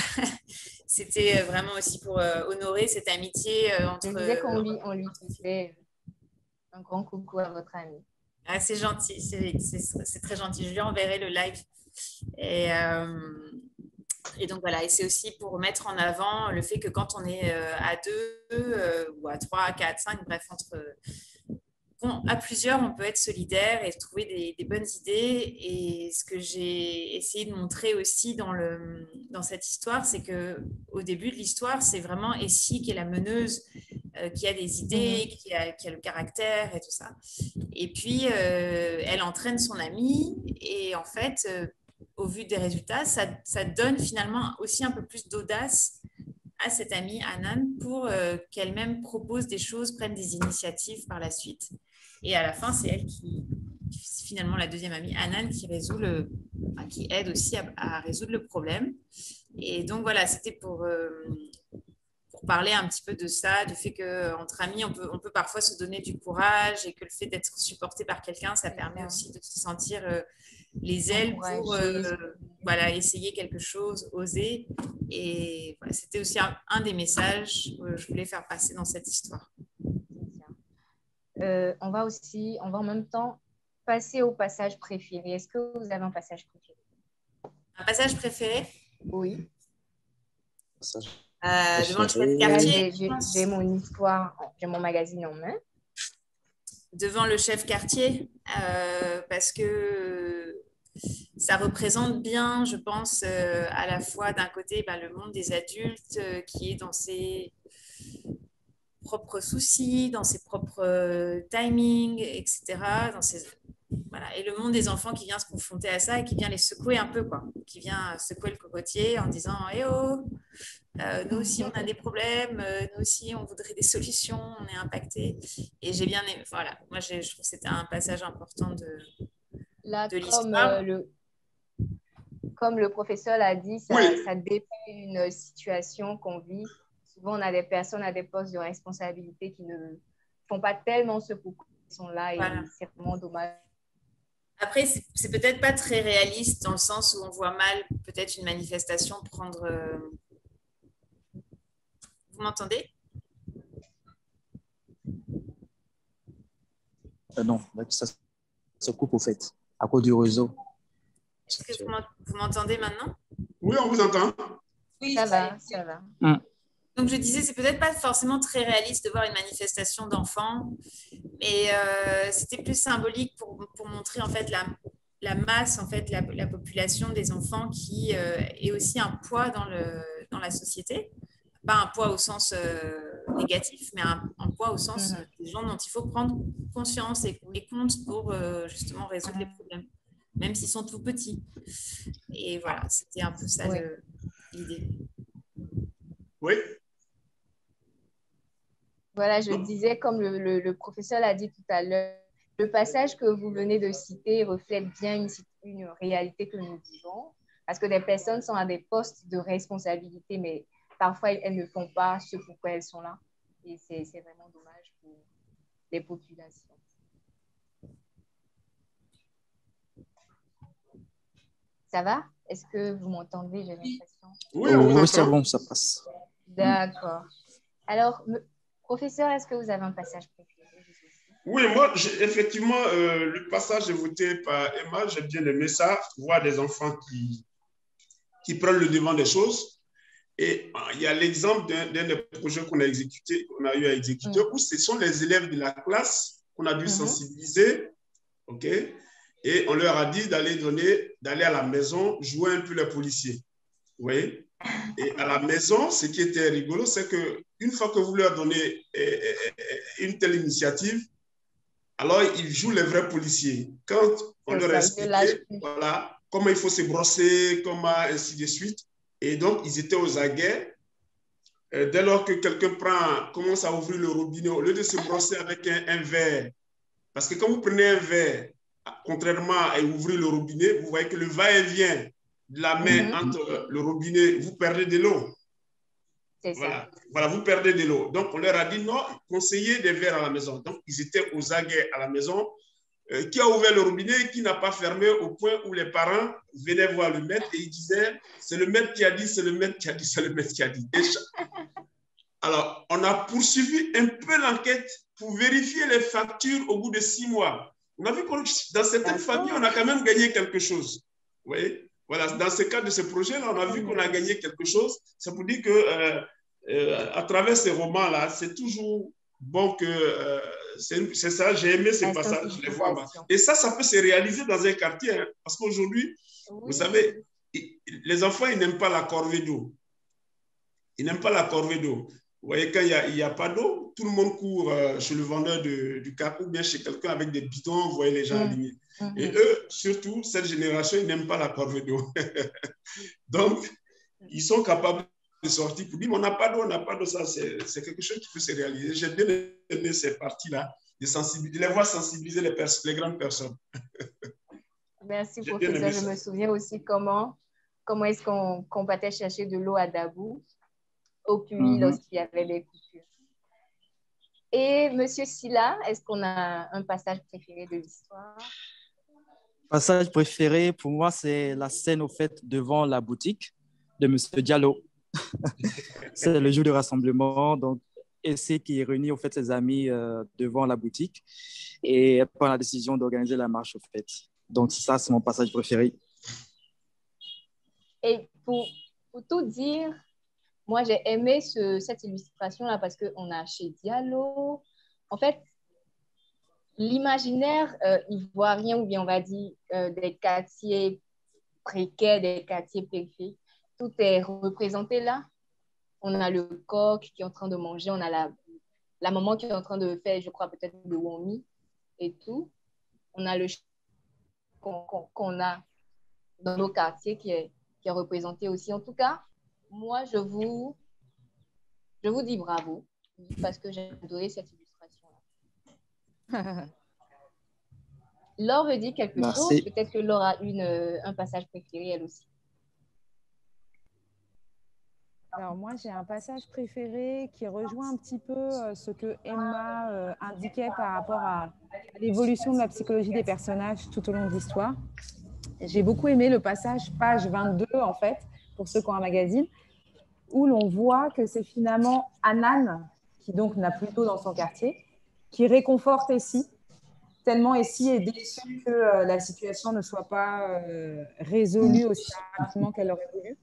c'était vraiment aussi pour honorer cette amitié entre... Je disais qu'on lui fait un grand coucou à votre amie. Ah, c'est gentil, c'est très gentil. Je lui enverrai le live. Et donc voilà, et c'est aussi pour mettre en avant le fait que quand on est à 2 ou à 3, à 4, 5, bref, à plusieurs, on peut être solidaire et trouver des bonnes idées. Et ce que j'ai essayé de montrer aussi dans cette histoire, c'est qu'au début de l'histoire, c'est vraiment Essie qui est la meneuse, qui a des idées, qui a le caractère et tout ça. Et puis, elle entraîne son amie et en fait, au vu des résultats, ça donne finalement aussi un peu plus d'audace à cette amie, Anan, pour qu'elle-même propose des choses, prenne des initiatives par la suite. Et à la fin, c'est elle finalement la deuxième amie, Anan, qui aide aussi à résoudre le problème. Et donc voilà, c'était pour parler un petit peu de ça, du fait qu'entre amis, on peut parfois se donner du courage et que le fait d'être supporté par quelqu'un, ça permet aussi de se sentir les ailes pour essayer quelque chose, oser. Et voilà, c'était aussi un des messages que je voulais faire passer dans cette histoire. On va en même temps passer au passage préféré. Est-ce que vous avez un passage préféré? Un passage préféré? Oui. Devant le chef de quartier. J'ai mon histoire, j'ai mon magazine en main. Devant le chef quartier, parce que ça représente bien, je pense, à la fois d'un côté le monde des adultes qui est dans ses propres soucis, dans ses propres timings, etc. Et le monde des enfants qui vient se confronter à ça et qui vient les secouer un peu, quoi. Qui vient secouer le cocotier en disant « Eh oh, nous aussi on a des problèmes, nous aussi on voudrait des solutions, on est impactés. » Et j'ai bien aimé, voilà, moi je trouve que c'était un passage important de l'histoire. Comme le professeur l'a dit, ça dépeint une situation qu'on vit. Souvent, on a des personnes à des postes de responsabilité qui ne font pas tellement ce coucou, qui sont là et c'est vraiment dommage. Après, c'est peut-être pas très réaliste dans le sens où on voit mal peut-être une manifestation prendre... Vous m'entendez? Non, ça se coupe au fait, à cause du réseau. Est-ce que vous m'entendez maintenant? Oui, on vous entend. Oui, ça va. Donc, je disais, c'est peut-être pas forcément très réaliste de voir une manifestation d'enfants, mais c'était plus symbolique pour montrer en fait la masse, en fait, la population des enfants qui est aussi un poids dans la société. pas un poids au sens négatif, mais un poids au sens des gens dont il faut prendre conscience et qu'on les compte pour justement résoudre les problèmes, même s'ils sont tout petits. Et voilà, c'était un peu ça l'idée. Oui. Voilà, je disais, comme le professeur l'a dit tout à l'heure, le passage que vous venez de citer reflète bien une réalité que nous vivons, parce que des personnes sont à des postes de responsabilité, mais parfois elles ne font pas ce pourquoi elles sont là. Et c'est vraiment dommage pour les populations. Ça va? Est-ce que vous m'entendez? J'ai l'impression. Oui, c'est bon, ça passe. D'accord. Alors, professeur, est-ce que vous avez un passage préféré? Oui, moi, effectivement, le passage évoqué par Emma, j'ai bien aimé ça, voir des enfants qui prennent le devant des choses. Et il y a l'exemple d'un des projets qu'on a eu à exécuter, où ce sont les élèves de la classe qu'on a dû sensibiliser, ok? Et on leur a dit d'aller à la maison jouer un peu les policiers. Oui. Et à la maison, ce qui était rigolo, c'est qu'une fois que vous leur donnez une telle initiative, alors ils jouent les vrais policiers. Quand on leur expliquait voilà, comment il faut se brosser, comment ainsi de suite, et donc ils étaient aux aguets. Dès lors que quelqu'un commence à ouvrir le robinet, au lieu de se brosser avec un verre, parce que quand vous prenez un verre, contrairement à ouvrir le robinet, vous voyez que le va-et-vient de la main entre le robinet, vous perdez de l'eau. Voilà, vous perdez de l'eau. Donc, on leur a dit non, conseillez des verres à la maison. Donc, ils étaient aux aguets à la maison. Qui a ouvert le robinet et qui n'a pas fermé au point où les parents venaient voir le maître et ils disaient c'est le maître qui a dit, c'est le maître qui a dit, c'est le maître qui a dit. Alors, on a poursuivi un peu l'enquête pour vérifier les factures au bout de 6 mois. On a vu que dans certaines familles, on a quand même gagné quelque chose. Vous voyez? Voilà, dans ce cas de ce projet-là, on a vu qu'on a gagné quelque chose. Ça pour dire que à travers ces romans-là, c'est toujours bon que c'est ça, j'ai aimé ces passages, je les vois. Et ça peut se réaliser dans un quartier, hein, parce qu'aujourd'hui, vous savez, les enfants, ils n'aiment pas la corvée d'eau. Ils n'aiment pas la corvée d'eau. Vous voyez, quand il n'y a pas d'eau, tout le monde court chez le vendeur du carrefour ou bien chez quelqu'un avec des bidons, vous voyez les gens alignés. Et eux, surtout, cette génération, ils n'aiment pas la corvée d'eau. Donc, ils sont capables de sortir pour dire, mais on n'a pas d'eau, on n'a pas d'eau. Ça, c'est quelque chose qui peut se réaliser. J'ai bien aimé ces parties-là, de les voir sensibiliser les grandes personnes. Merci, professeur. Je me souviens aussi comment est-ce qu'on partait chercher de l'eau à Dabou, au puits, lorsqu'il y avait des coupures. Et Monsieur Silla, est-ce qu'on a un passage préféré de l'histoire? Passage préféré, pour moi, c'est la scène, au fait, devant la boutique de Monsieur Diallo. C'est le jour de rassemblement, donc, et c'est qui réunit, au fait, ses amis devant la boutique et prend la décision d'organiser la marche, au fait. Donc, ça, c'est mon passage préféré. Et pour tout dire, moi, j'ai aimé cette illustration-là parce qu'on a chez Diallo, en fait, l'imaginaire ivoirien, ou bien on va dire des quartiers précaires, des quartiers périphériques, tout est représenté là. On a le coq qui est en train de manger, on a la maman qui est en train de faire, je crois, peut-être le womi et tout. On a le qu'on a dans nos quartiers qui est représenté aussi. En tout cas, moi, je vous dis bravo parce que j'ai adoré cette illustration-là. Laure veut dire quelque chose. Peut-être que Laure a un passage préféré, elle aussi. Alors moi, j'ai un passage préféré qui rejoint un petit peu ce que Emma indiquait par rapport à l'évolution de la psychologie des personnages tout au long de l'histoire. J'ai beaucoup aimé le passage page 22, en fait, pour ceux qui ont un magazine, où l'on voit que c'est finalement Anan, qui donc n'a plus d'eau dans son quartier, qui réconforte Essie, tellement Essie est déçue que la situation ne soit pas résolue aussi rapidement qu'elle aurait voulu.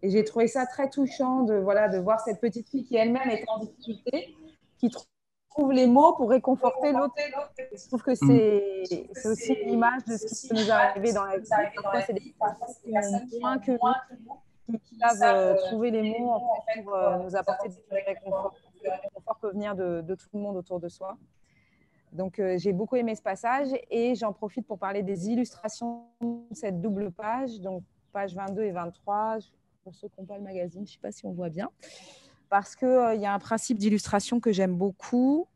Et j'ai trouvé ça très touchant de voir cette petite fille qui elle-même est en difficulté, qui trouve les mots pour réconforter l'autre. Je trouve que c'est aussi l'image de ce qui peut nous arriver dans la vie. Parfois, c'est des personnes qui ont moins que nous qui savent trouver les mots en fait, pour nous apporter du réconfort. Le réconfort peut venir de tout le monde autour de soi. Donc, j'ai beaucoup aimé ce passage et j'en profite pour parler des illustrations de cette double page, donc page 22 et 23, pour ceux qui n'ont pas le magazine, je ne sais pas si on voit bien, parce qu'il y a un principe d'illustration que j'aime beaucoup,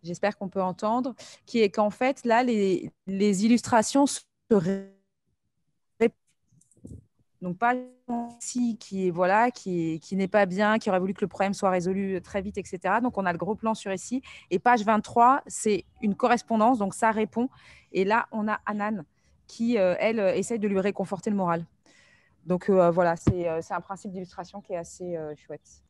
j'espère qu'on peut entendre, qui est qu'en fait, là, les illustrations se donc pas ici qui n'est pas bien, qui aurait voulu que le problème soit résolu très vite, etc. Donc on a le gros plan sur ici. Et page 23, c'est une correspondance, donc ça répond. Et là, on a Anan qui, elle, essaie de lui réconforter le moral. Donc voilà, c'est un principe d'illustration qui est assez chouette.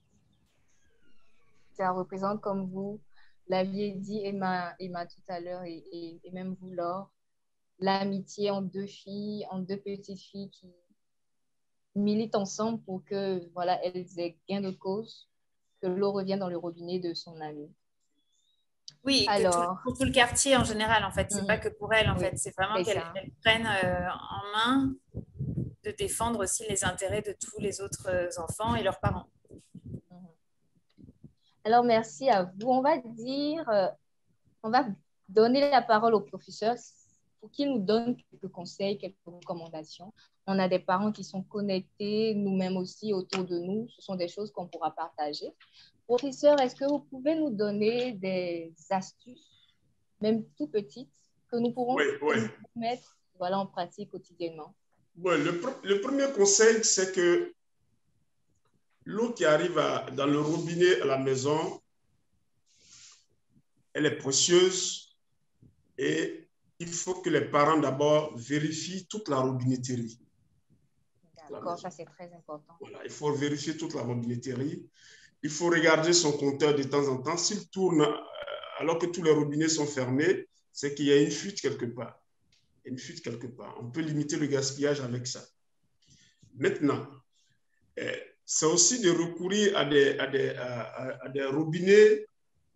Ça représente, comme vous l'aviez dit, Emma tout à l'heure, et même vous, Laure, l'amitié entre deux filles, entre deux petites filles qui militent ensemble pour que, voilà, elles aient gain de cause, que l'eau revienne dans le robinet de son ami. Oui, alors, pour tout le quartier en général, en fait. C'est pas que pour elles, en fait. C'est vraiment qu'elles prennent en main de défendre aussi les intérêts de tous les autres enfants et leurs parents. Alors, merci à vous. On va donner la parole au professeur pour qu'il nous donne quelques conseils, quelques recommandations. On a des parents qui sont connectés, nous-mêmes aussi, autour de nous. Ce sont des choses qu'on pourra partager. Professeur, est-ce que vous pouvez nous donner des astuces, même tout petites, que nous pourrons mettre en pratique quotidiennement? Le premier conseil, c'est que l'eau qui arrive dans le robinet à la maison, elle est précieuse et il faut que les parents d'abord vérifient toute la robinetterie. D'accord, ça c'est très important. Voilà, il faut vérifier toute la robinetterie. Il faut regarder son compteur de temps en temps. S'il tourne alors que tous les robinets sont fermés, c'est qu'il y a une fuite quelque part. Une fuite quelque part. On peut limiter le gaspillage avec ça. Maintenant, c'est aussi de recourir à des robinets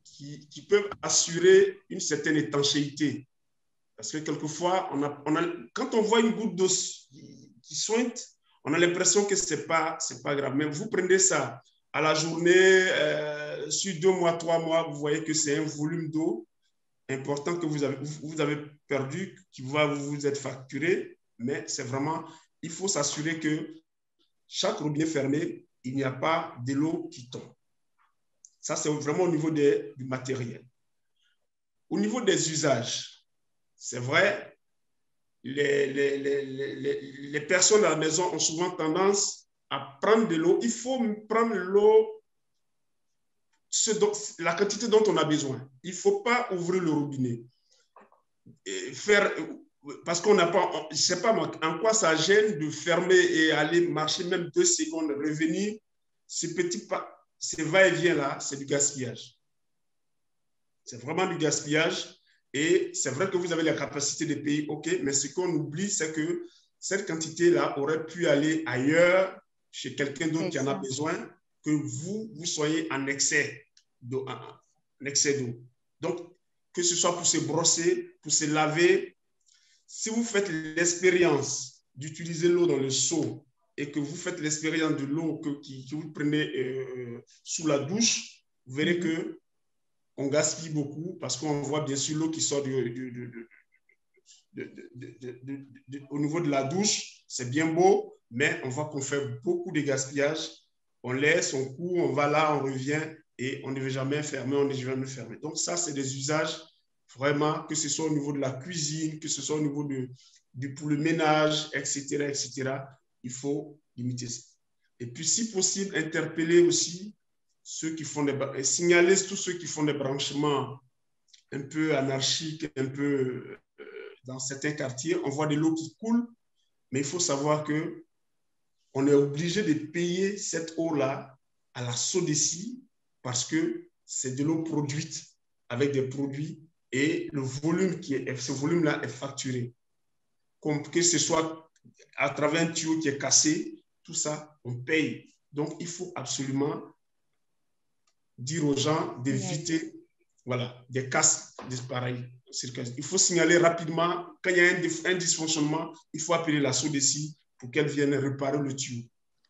qui peuvent assurer une certaine étanchéité. Parce que quelquefois, quand on voit une goutte d'eau qui sointe, on a l'impression que ce n'est pas grave. Mais vous prenez ça à la journée, sur 2 mois, 3 mois, vous voyez que c'est un volume d'eau important que vous avez perdu, qui va vous être facturé. Mais c'est vraiment, il faut s'assurer que chaque robinet fermé, il n'y a pas de l'eau qui tombe. Ça, c'est vraiment au niveau du matériel. Au niveau des usages, c'est vrai, les personnes à la maison ont souvent tendance à prendre de l'eau. Il faut prendre l'eau, la quantité dont on a besoin. Il ne faut pas ouvrir le robinet. Parce qu'on n'a pas, je ne sais pas moi, en quoi ça gêne de fermer et aller marcher même 2 secondes, revenir. Ce va-et-vient-là, c'est du gaspillage. C'est vraiment du gaspillage. Et c'est vrai que vous avez la capacité de payer, OK, mais ce qu'on oublie, c'est que cette quantité-là aurait pu aller ailleurs, chez quelqu'un d'autre qui en a besoin, que vous soyez en excès d'eau. Donc, que ce soit pour se brosser, pour se laver, si vous faites l'expérience d'utiliser l'eau dans le seau et que vous faites l'expérience de l'eau que vous prenez sous la douche, vous verrez que on gaspille beaucoup parce qu'on voit bien sûr l'eau qui sort au niveau de la douche. C'est bien beau, mais on voit qu'on fait beaucoup de gaspillage. On laisse, on court, on va là, on revient et on ne veut jamais fermer, Donc ça, c'est des usages vraiment, que ce soit au niveau de la cuisine, que ce soit au niveau pour le ménage, etc., il faut limiter ça. Et puis, si possible, interpeller aussi ceux qui font signaler tous ceux qui font des branchements un peu anarchiques, un peu dans certains quartiers. On voit de l'eau qui coule, mais il faut savoir qu'on est obligé de payer cette eau-là à la SODECI parce que c'est de l'eau produite avec des produits et le volume ce volume-là est facturé. Que ce soit à travers un tuyau qui est cassé, tout ça, on paye. Donc, il faut absolument dire aux gens d'éviter des casses pareils. Il faut signaler rapidement quand il y a un dysfonctionnement, il faut appeler la SODECI pour qu'elle vienne réparer le tuyau.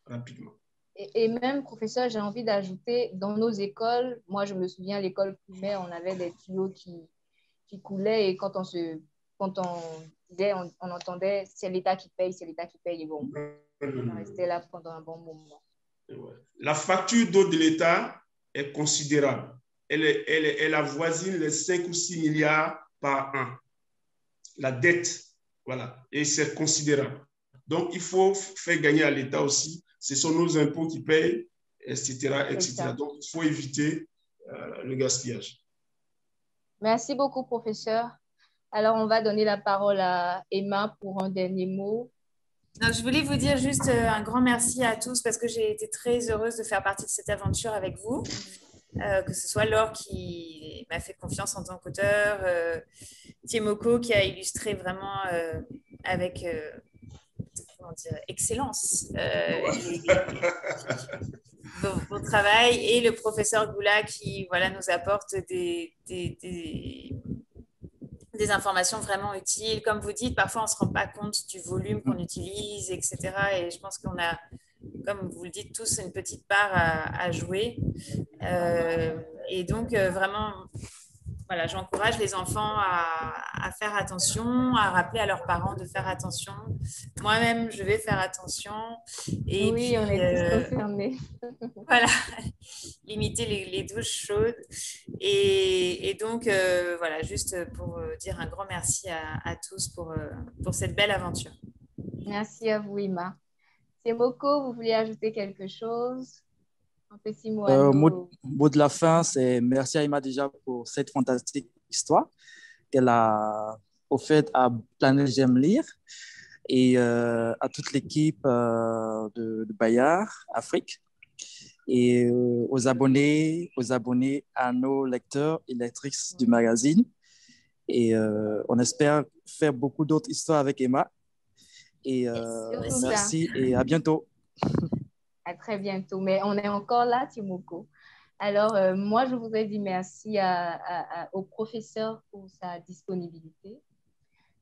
rapidement. Et même, professeur, j'ai envie d'ajouter, dans nos écoles, moi je me souviens, à l'école primaire, on avait des tuyaux qui coulaient et quand on disait, on entendait, c'est l'État qui paye, c'est l'État qui paye. Et bon, on restait là pendant un bon moment. La facture d'eau de l'État est considérable. Elle avoisine les 5 ou 6 milliards par an. La dette, voilà, et c'est considérable. Donc, il faut faire gagner à l'État aussi. Ce sont nos impôts qui payent, etc., etc. Donc, il faut éviter le gaspillage. Merci beaucoup, professeur. Alors, on va donner la parole à Emma pour un dernier mot. Non, je voulais vous dire juste un grand merci à tous parce que j'ai été très heureuse de faire partie de cette aventure avec vous. Que ce soit Laure qui m'a fait confiance en tant qu'auteur, Tiemoko qui a illustré vraiment avec comment dire, excellence vos travail, et le professeur Goula qui voilà, nous apporte des informations vraiment utiles. Comme vous dites, parfois on ne se rend pas compte du volume qu'on utilise, etc. Et je pense qu'on a, comme vous le dites tous, une petite part à jouer. Et donc, vraiment, voilà, j'encourage les enfants à faire attention, à rappeler à leurs parents de faire attention. Moi-même, je vais faire attention. Et oui, puis, on est tous concernés. Voilà, limiter les douches chaudes. Et donc, voilà, juste pour dire un grand merci à tous pour cette belle aventure. Merci à vous, Emma. Tiemoko, vous voulez ajouter quelque chose? Un petit mot à nous. Mot de la fin, c'est merci à Emma déjà pour cette fantastique histoire qu'elle a offerte à Planète J'aime lire et à toute l'équipe de Bayard Afrique et aux abonnés, à nos lecteurs et lectrices du magazine. Et on espère faire beaucoup d'autres histoires avec Emma. Et merci et à bientôt. À très bientôt. Mais on est encore là, Tiemoko. Alors, moi, je voudrais dire merci au professeur pour sa disponibilité,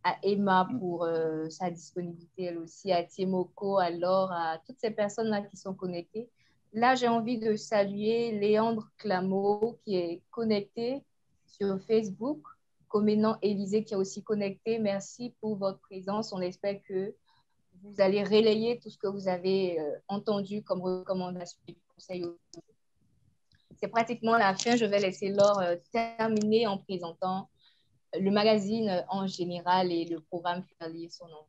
à Emma pour sa disponibilité, elle aussi, à Tiemoko, à Laure, à toutes ces personnes-là qui sont connectées. Là, j'ai envie de saluer Léandre Clameau qui est connecté sur Facebook, Comenant Élisée qui est aussi connecté. Merci pour votre présence. On espère que vous allez relayer tout ce que vous avez entendu comme recommandation du conseil. C'est pratiquement la fin. Je vais laisser Laure terminer en présentant le magazine en général et le programme Faire lire son enfant.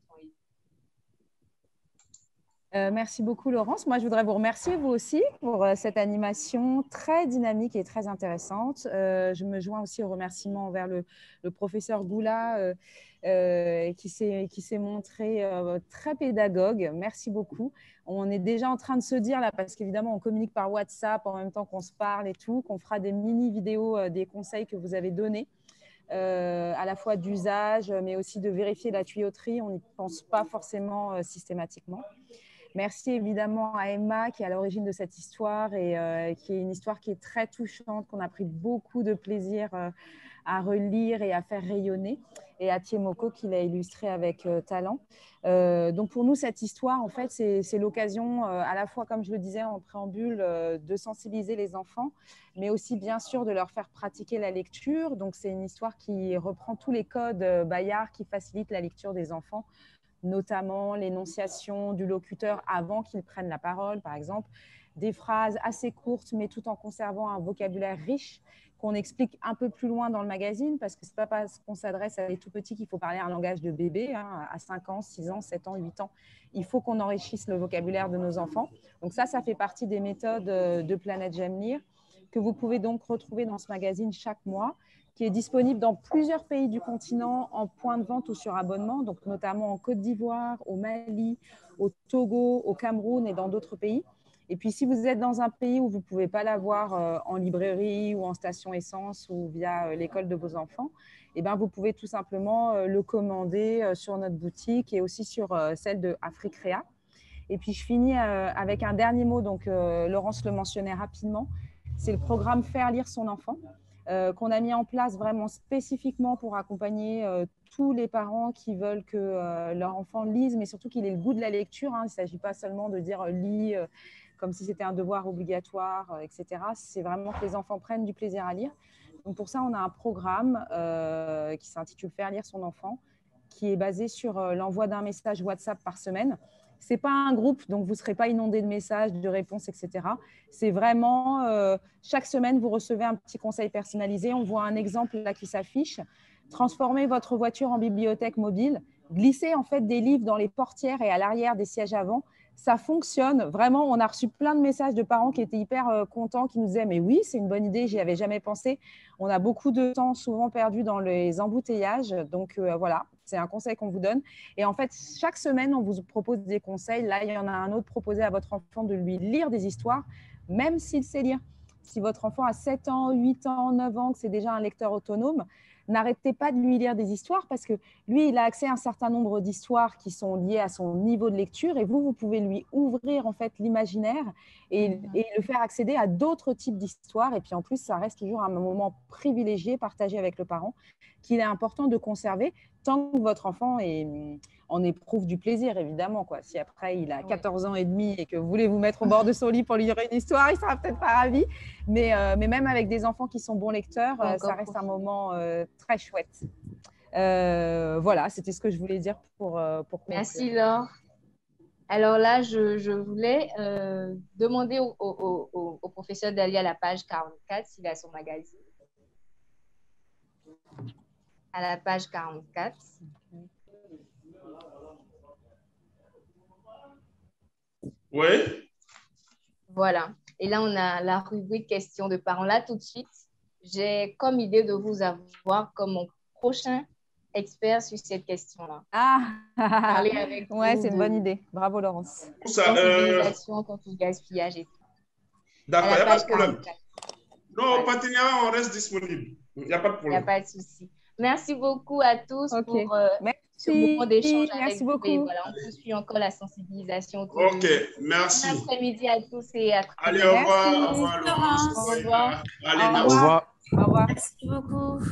Merci beaucoup, Laurence. Moi, je voudrais vous remercier, vous aussi, pour cette animation très dynamique et très intéressante. Je me joins aussi aux remerciements envers le professeur Goula qui s'est montré très pédagogue. Merci beaucoup. On est déjà en train de se dire, là, parce qu'évidemment, on communique par WhatsApp en même temps qu'on se parle et tout, qu'on fera des mini-vidéos des conseils que vous avez donnés. À la fois d'usage, mais aussi de vérifier la tuyauterie. On n'y pense pas forcément systématiquement. Merci évidemment à Emma qui est à l'origine de cette histoire et qui est une histoire qui est très touchante, qu'on a pris beaucoup de plaisir à relire et à faire rayonner, et à Tiemoko qui l'a illustrée avec talent. Donc pour nous, cette histoire, en fait, c'est l'occasion à la fois, comme je le disais en préambule, de sensibiliser les enfants, mais aussi bien sûr de leur faire pratiquer la lecture. Donc c'est une histoire qui reprend tous les codes Bayard qui facilitent la lecture des enfants, notamment l'énonciation du locuteur avant qu'il prenne la parole, par exemple, des phrases assez courtes, mais tout en conservant un vocabulaire riche qu'on explique un peu plus loin dans le magazine, parce que ce n'est pas parce qu'on s'adresse à des tout petits qu'il faut parler un langage de bébé, hein, à 5 ans, 6 ans, 7 ans, 8 ans. Il faut qu'on enrichisse le vocabulaire de nos enfants. Donc ça fait partie des méthodes de Planète J'aime lire, que vous pouvez donc retrouver dans ce magazine chaque mois, qui est disponible dans plusieurs pays du continent en point de vente ou sur abonnement, donc notamment en Côte d'Ivoire, au Mali, au Togo, au Cameroun et dans d'autres pays. Et puis, si vous êtes dans un pays où vous ne pouvez pas l'avoir en librairie ou en station essence ou via l'école de vos enfants, eh bien, vous pouvez tout simplement le commander sur notre boutique et aussi sur celle de Africrea. Et puis, je finis avec un dernier mot, donc Laurence le mentionnait rapidement, c'est le programme Faire lire son enfant. qu'on a mis en place vraiment spécifiquement pour accompagner tous les parents qui veulent que leur enfant lise, mais surtout qu'il ait le goût de la lecture. Il ne s'agit pas seulement de dire lis comme si c'était un devoir obligatoire, etc. C'est vraiment que les enfants prennent du plaisir à lire. Donc pour ça, on a un programme qui s'intitule « Faire lire son enfant », qui est basé sur l'envoi d'un message WhatsApp par semaine. Ce n'est pas un groupe, donc vous ne serez pas inondé de messages, de réponses, etc. C'est vraiment, chaque semaine, vous recevez un petit conseil personnalisé. On voit un exemple là qui s'affiche. Transformez votre voiture en bibliothèque mobile. Glissez en fait des livres dans les portières et à l'arrière des sièges avant. Ça fonctionne. Vraiment, on a reçu plein de messages de parents qui étaient hyper contents, qui nous disaient « Mais oui, c'est une bonne idée, j'y avais jamais pensé. » On a beaucoup de temps souvent perdu dans les embouteillages. Donc, voilà, c'est un conseil qu'on vous donne. Et en fait, chaque semaine, on vous propose des conseils. Là, il y en a un autre proposé à votre enfant de lui lire des histoires, même s'il sait lire. Si votre enfant a 7 ans, 8 ans, 9 ans, que c'est déjà un lecteur autonome, n'arrêtez pas de lui lire des histoires parce que lui, il a accès à un certain nombre d'histoires qui sont liées à son niveau de lecture et vous pouvez lui ouvrir en fait l'imaginaire et le faire accéder à d'autres types d'histoires. Et puis en plus, ça reste toujours un moment privilégié, partagé avec le parent, qu'il est important de conserver tant que votre enfant en éprouve du plaisir, évidemment. Si après, il a 14 ans et demi et que vous voulez vous mettre au bord de son lit pour lui lire une histoire, il ne sera peut-être pas ravi. Mais même avec des enfants qui sont bons lecteurs, ça reste un moment très chouette. Voilà, c'était ce que je voulais dire pour conclure. Merci, Laure. Alors là, je voulais demander au professeur d'aller à la page 44 s'il a son magazine. À la page 44. Oui. Voilà. Et là, on a la rubrique questions de parents. Là, tout de suite, j'ai comme idée de vous avoir comme mon prochain expert sur cette question-là. Ah, ouais, c'est une bonne idée. Bravo, Laurence. Sensibilisation contre le gaspillage et tout. D'accord, il n'y a pas de problème. Non, partenariat, on reste disponible. Il n'y a pas de problème. Il n'y a pas de souci. Merci beaucoup à tous pour ce moment d'échange avec vous. Et voilà, on poursuit encore la sensibilisation. Ok, merci. Bon après-midi à tous et à très bientôt. Allez, au revoir. Au revoir, Laurence. Au revoir. Allez, merci. Au revoir. Merci beaucoup.